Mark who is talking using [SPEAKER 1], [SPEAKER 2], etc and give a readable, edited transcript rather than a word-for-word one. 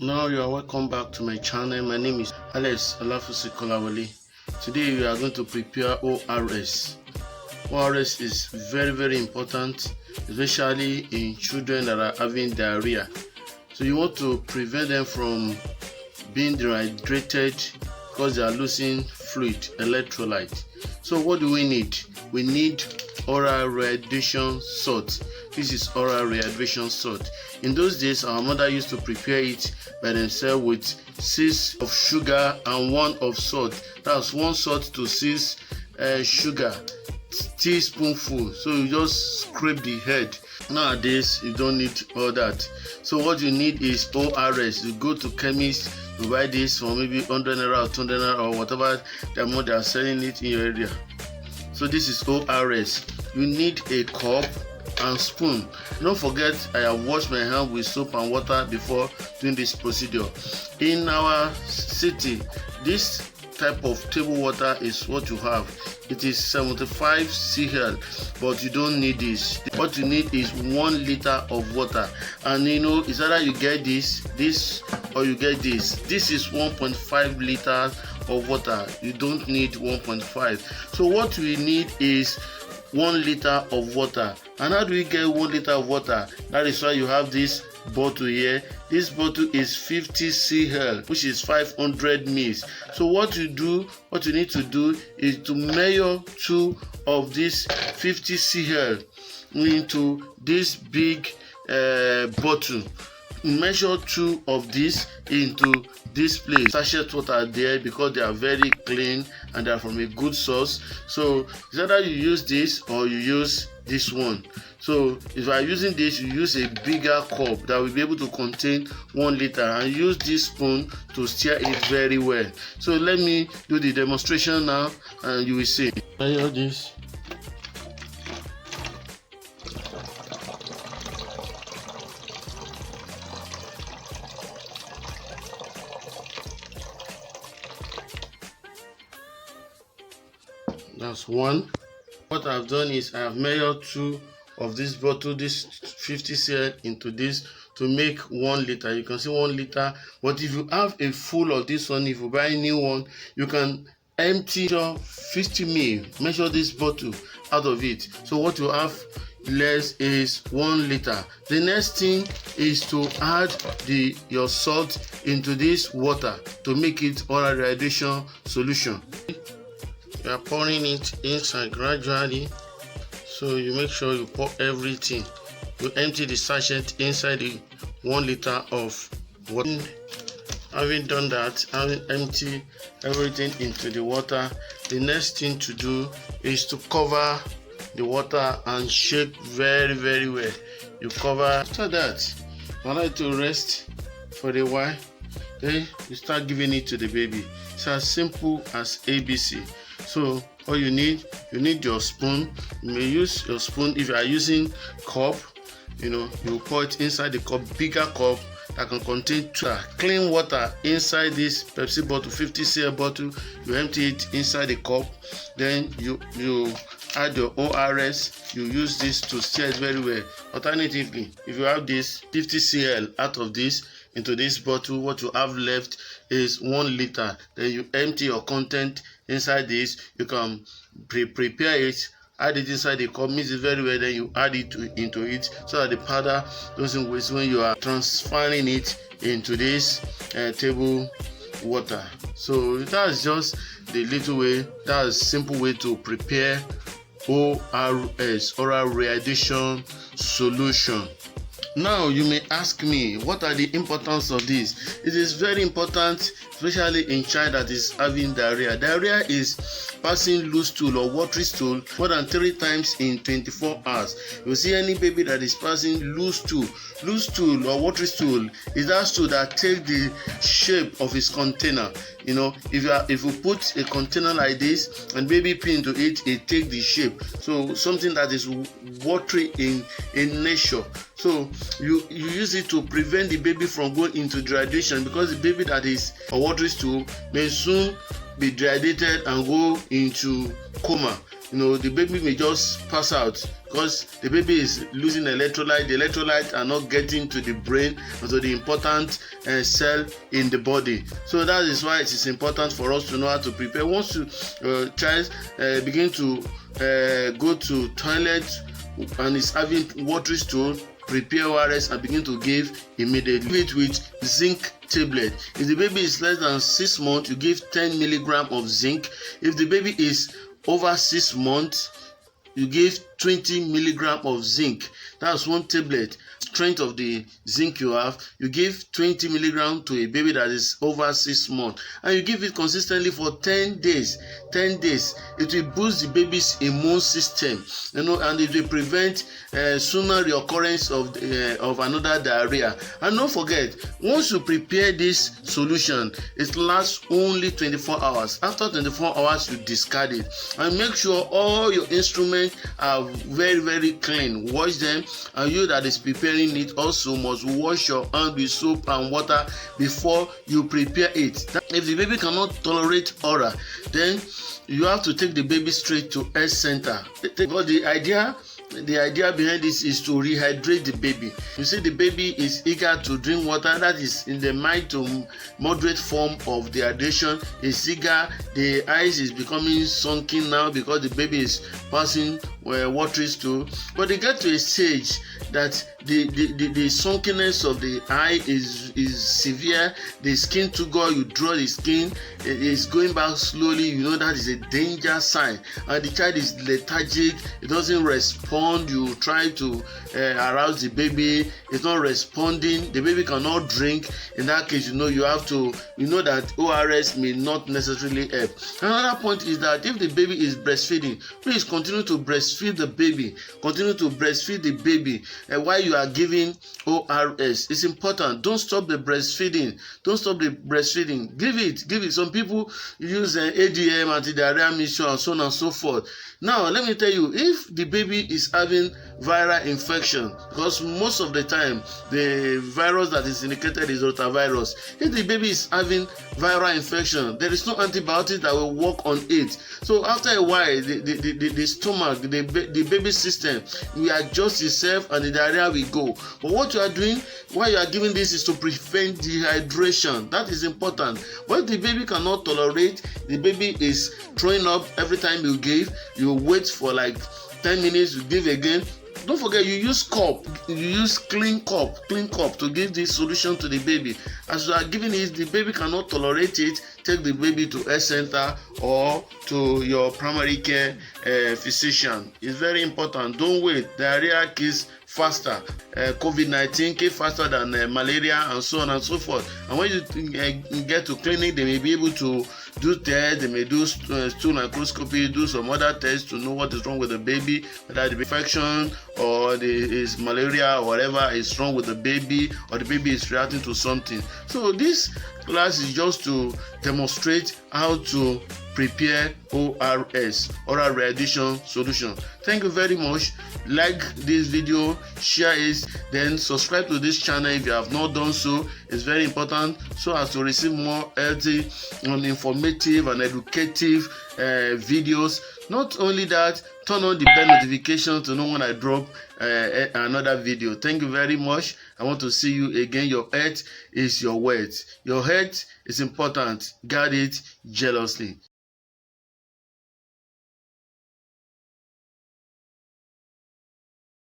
[SPEAKER 1] Now you are welcome back to my channel. My name is Alex Olafusi Kolawole. Today we are going to prepare ORS. ORS is very important, especially in children that are having diarrhea. So you want to prevent them from being dehydrated because they are losing fluid, electrolyte. So what do we need? We need oral rehydration salt. This is oral rehydration salt. In those days, our mother used to prepare it by themselves with 6 of sugar and 1 of salt. That's 1 salt to 6 sugar, teaspoonful. So you just scrape the head. Nowadays, you don't need all that. So what you need is ORS. You go to chemist, you buy this for maybe 100 naira or 200 naira or whatever the amount they are selling it in your area. So this is ORS. You need a cup and spoon. Don't forget, I have washed my hand with soap and water before doing this procedure. In our city, this type of table water is what you have. It is 75 cl, but you don't need this. What you need is 1 liter of water, and it's either you get this or you get this. This is 1.5 liters of water. You don't need 1.5. So what we need is 1 liter of water. And how do we get 1 liter of water? That is why you have this bottle here. This bottle is 50 cl, which is 500 ml. So what you need to do is to measure 2 of this 50 cl into this big bottle. Measure 2 of this into this place. Sachet water there, because they are very clean and they are from a good source. So it's either you use this or you use this one. So if you are using this, you use a bigger cup that will be able to contain 1 liter, and use this spoon to stir it very well. So let me do the demonstration now and you will see. Measure this. That's 1. What I've done is I have measured 2 of this bottle, this 50 cl, into this to make 1 liter. You can see 1 liter, but if you have a full of this one, if you buy a new one, you can empty your 50 ml. Measure this bottle out of it. So what you have less is 1 liter. The next thing is to add your salt into this water to make it oral rehydration solution. You are pouring it inside gradually, so you make sure you pour everything. You empty the sachet inside the 1 liter of water. Having done that, having emptied everything into the water, the next thing to do is to cover the water and shake very well. You cover. After that, allow it to rest for a while. Then you start giving it to the baby. It's as simple as ABC. So all you need your spoon. You may use your spoon. If you are using cup, you pour it inside the cup, bigger cup that can contain 2 clean water inside this Pepsi bottle, 50 cl bottle. You empty it inside the cup. Then you add your ORS. You use this to stir it very well. Alternatively, if you have this 50 cl out of this into this bottle, what you have left is 1 liter. Then you empty your content inside this. You can prepare it, add it inside the cup, mix it very well, then you add it into it so that the powder doesn't waste when you are transferring it into this table water. So that's just the little way, that's a simple way to prepare ORS, oral rehydration solution. Now you may ask me, what are the importance of this? It is very important, especially in child that is having diarrhea. Diarrhea is passing loose stool or watery stool more than 3 times in 24 hours. You see any baby that is passing loose stool or watery stool is that stool that takes the shape of its container. If you put a container like this and baby pee into it, it takes the shape. So something that is watery in nature. So you use it to prevent the baby from going into dehydration, because the baby that is a watery stool may soon be dehydrated and go into coma. The baby may just pass out because the baby is losing electrolyte. The electrolytes are not getting to the brain or to the important cell in the body. So that is why it is important for us to know how to prepare. Once you child begin to go to toilet and is having watery stool, prepare ORS and begin to give immediately. Give it with zinc tablet. If the baby is less than 6 months, you give 10 milligrams of zinc. If the baby is over 6 months, you give 20 milligrams of zinc. That's one tablet. Strength of the zinc you have, you give 20 milligrams to a baby that is over 6 months, and you give it consistently for 10 days. 10 days, it will boost the baby's immune system, and it will prevent sooner reoccurrence of another diarrhea. And don't forget, once you prepare this solution, it lasts only 24 hours. After 24 hours, you discard it, and make sure all your instruments are very, very clean. Wash them, and you that is preparing it also must wash your hand with soap and water before you prepare it. If the baby cannot tolerate oral, then you have to take the baby straight to health center. Because the idea behind this is to rehydrate the baby. You see, the baby is eager to drink water. That is in the mild to moderate form of dehydration. Is eager. The eyes is becoming sunken now because the baby is passing watery stool. But they get to a stage that the sunkenness of the eye is severe. The skin to go, you draw the skin, it is going back slowly. You know that is a danger sign. And the child is lethargic. It doesn't respond. You try to arouse the baby, it's not responding. The baby cannot drink. In that case, you have to, that ORS may not necessarily help. Another point is that if the baby is breastfeeding, please continue to breastfeed the baby. Continue to breastfeed the baby while you are giving ORS. It's important. Don't stop the breastfeeding. Don't stop the breastfeeding. Give it. Some people use ADM, anti-diarrhea mission, and so on and so forth. Now, let me tell you, if the baby is having viral infection, because most of the time the virus that is indicated is rotavirus. If the baby is having viral infection, there is no antibiotic that will work on it. So after a while, the stomach, the baby system will adjust itself and the diarrhea will go. But what you are doing while you are giving this is to prevent dehydration. That is important. But if the baby cannot tolerate, the baby is throwing up every time you give, you wait for like 10 minutes, you give again. Don't forget, you use cup. You use clean cup to give this solution to the baby. As you are giving it, the baby cannot tolerate it. Take the baby to health center or to your primary care physician. It's very important. Don't wait. Diarrhea kills faster. COVID-19 kills faster than malaria and so on and so forth. And when you get to clinic, they may be able to do tests. They may do stool microscopy, do some other tests to know what is wrong with the baby, whether the infection or is malaria or whatever is wrong with the baby, or the baby is reacting to something. So this class is just to demonstrate how to prepare ORS, oral rehydration solution. Thank you very much. Like this video, share it, then subscribe to this channel if you have not done so. It's very important so as to receive more healthy and informative and educative videos. Not only that, turn on the bell notification to know when I drop another video. Thank you very much. I want to see you again. Your health is your wealth. Your health is important. Guard it jealously.